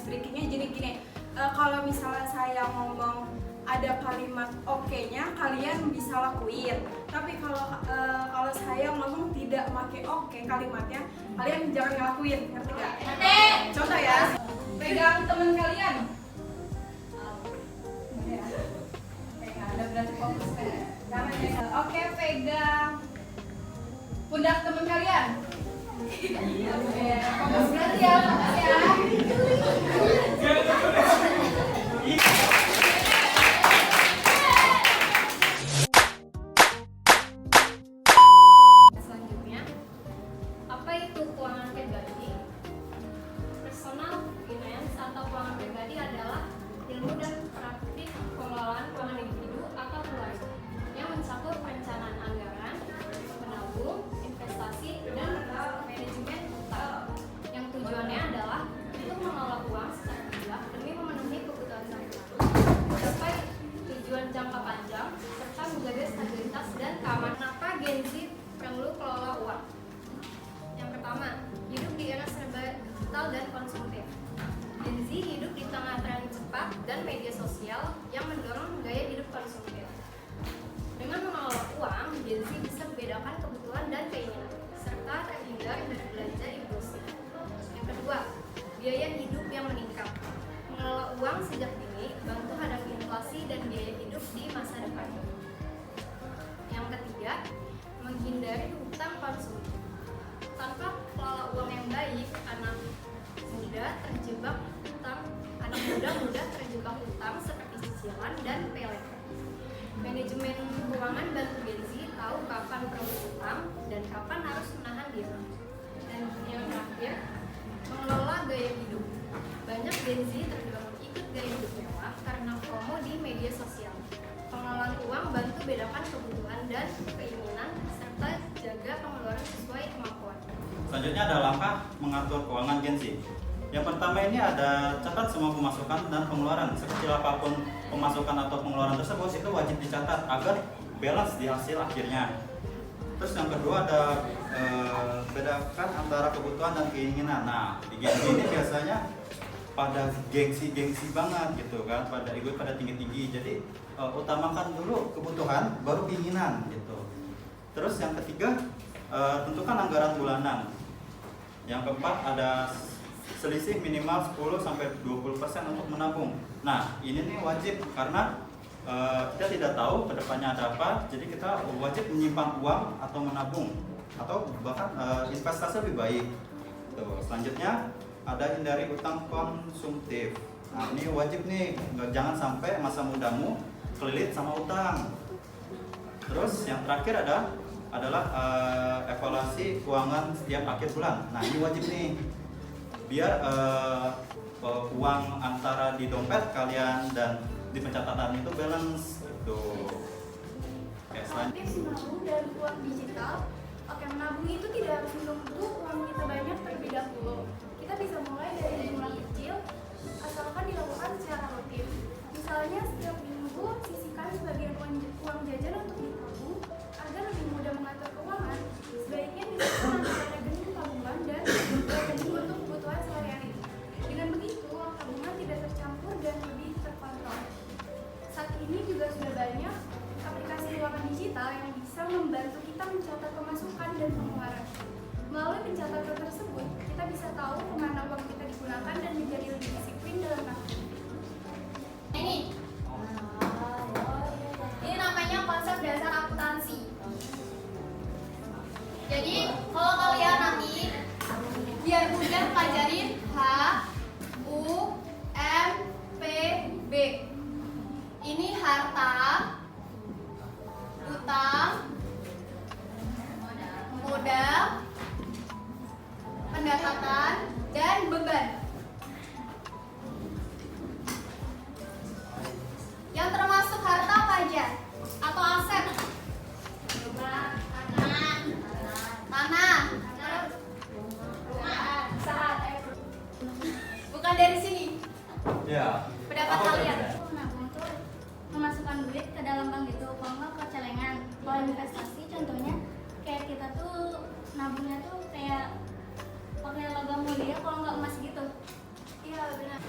breakingnya. Jadi gini, kalau misalnya saya ngomong ada kalimat oke-nya, kalian bisa lakuin. Tapi kalau saya ngomong tidak pakai oke kalimatnya, kalian jangan ngelakuin, ngerti gak? Contoh ya, pegang teman kalian. Ada berarti fokus kan? Oke, pegang pundak teman kalian. Fokus berarti ya, fokus ya. Selanjutnya, apa itu keuangan pribadi? Personal finance atau keuangan pribadi adalah ilmu dan praktik pengelolaan keuangan individu atau keluarga yang mencakup perencanaan anggaran, menabung, investasi, dan manajemen utang. Yang tujuannya adalah untuk mengelola uang secara bijak demi memenuhi kebutuhan sehari-hari, mencapai tujuan jangka panjang, serta menjaga stabilitas dan keamanan. Kenapa Gen Z perlu kelola uang? Yang pertama, hidup di era serba digital dan konsumtif. Gen Z hidup di tengah tren cepat dan media sosial yang mendorong gaya hidup konsumtif. Dengan mengelola uang, Gen Z bisa membedakan kebutuhan dan keinginan, serta terhindar dari belanja impulsif. Yang kedua, biaya hidup yang meningkat. Mengelola uang sejak dini bantu hadapi inflasi dan biaya hidup di masa depan. Yang ketiga, menghindari hutang konsumtif. Tanpa kelola uang yang baik, anak muda mudah terjebak hutang seperti cicilan dan pay later. Manajemen keuangan bantu Gen Z tahu kapan perlu hutang dan kapan harus menahan diri. Dan yang terakhir, mengelola gaya hidup. Banyak Gen Z terjebak ikut gaya hidup mewah karena FOMO di media sosial. Pengelolaan uang bantu bedakan kebutuhan dan keinginan serta jaga pengeluaran sesuai kemampuan. Selanjutnya ada langkah mengatur keuangan Gen Z. Yang pertama ini ada catat semua pemasukan dan pengeluaran. Sekecil apapun pemasukan atau pengeluaran tersebut itu wajib dicatat agar balance di hasil akhirnya. Terus yang kedua ada bedakan antara kebutuhan dan keinginan. Nah, di Gen Z ini biasanya pada gengsi banget gitu kan, pada ego pada tinggi-tinggi. Jadi utamakan dulu kebutuhan baru keinginan gitu. Terus yang ketiga tentukan anggaran bulanan. Yang keempat ada selisih minimal 10-20% untuk menabung. Nah, ini nih wajib karena kita tidak tahu kedepannya ada apa, jadi kita wajib menyimpan uang atau menabung atau bahkan investasi lebih baik. Tuh. Selanjutnya ada hindari utang konsumtif. Nah, ini wajib nih, jangan sampai masa mudamu kelilit sama utang. Terus yang terakhir adalah evaluasi keuangan setiap akhir bulan. Nah, ini wajib nih biar uang antara di dompet kalian dan di pencatatan itu balance gitu. Oke, selanjutnya Menabung dan uang digital. Oke, menabung itu tidak harus menunggu uang kita banyak terlebih dahulu. Kita bisa mulai dari jumlah kecil asalkan dilakukan secara rutin. Misalnya setiap minggu sisihkan sebagian uang jajan untuk ditabung agar lebih mudah mengatur keuangan. Sebaiknya disisihkan antara rekening tabungan dan rekening untuk kebutuhan sehari-hari. Dengan begitu, uang tabungan tidak tercampur dan lebih terkontrol. Saat ini juga sudah banyak aplikasi keuangan digital yang bisa membantu kita mencatat pemasukan dan pengeluaran. Melalui pencatatan tersebut, kita bisa tahu kemana uang kita digunakan dan menjadi lebih disiplin dalam menabung. Ini namanya konsep dasar akuntansi. Jadi kalau kalian nanti biar mudah pelajarin H, U, M, P, B. Ini harta, utang, modal, pendapatan, dan beban. Yang termasuk harta apa aja? Atau aset? Tanah. Bukan dari sini. ya. Pendapat kalian? Menabung tuh memasukkan duit ke dalam bank gitu, kalau nggak ke celengan. Kalau investasi contohnya kayak kita tuh nabungnya tuh kayak pakai logam mulia, kalau nggak emas gitu. Iya benar.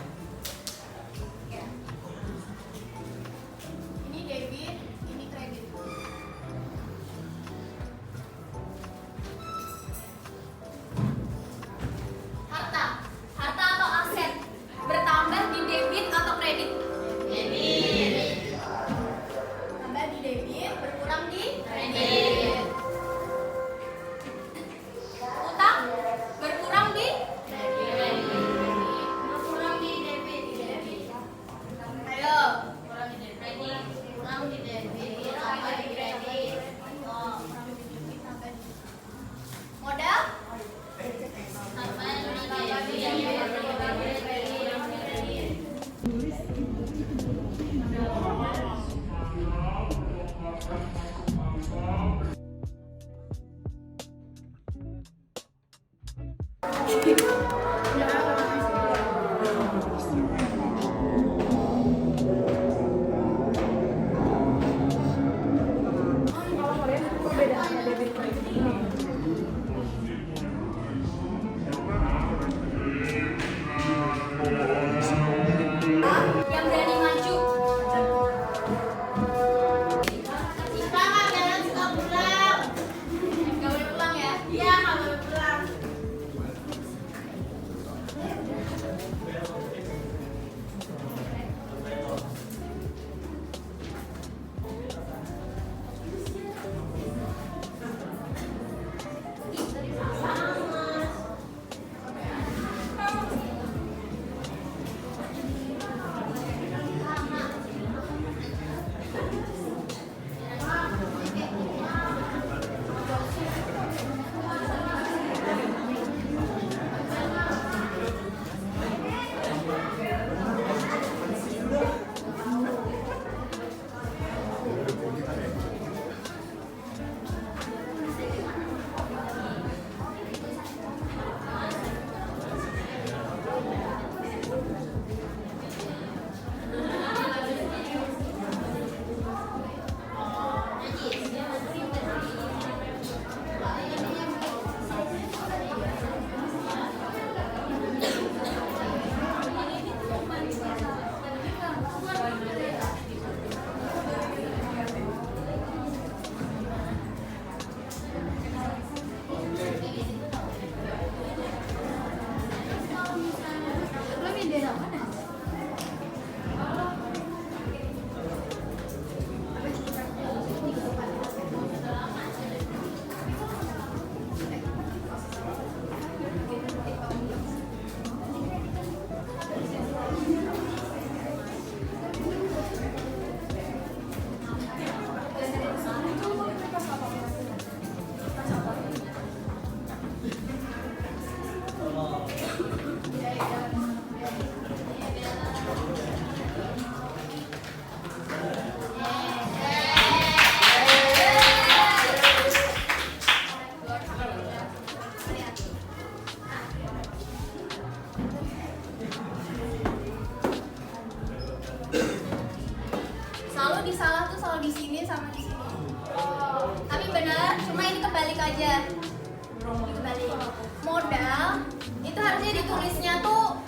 Itu harusnya tulisnya tuh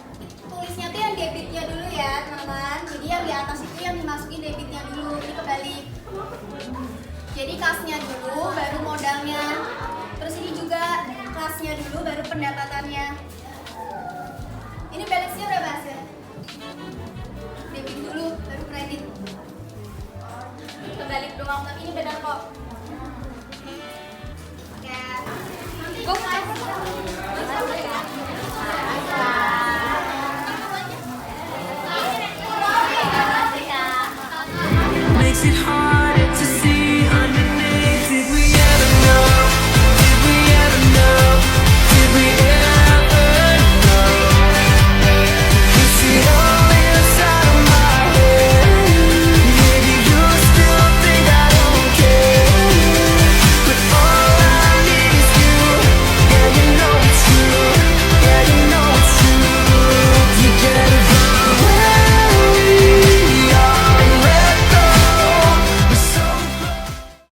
yang debitnya dulu ya teman-teman. Jadi yang di atas itu yang dimasukin debitnya dulu, ini kebalik. Jadi kasnya dulu, baru modalnya. Terus ini juga kasnya dulu, baru pendapatannya. Ini balance-nya berapa hasil? Debit dulu, baru kredit. Kebalik doang, tapi ini benar kok.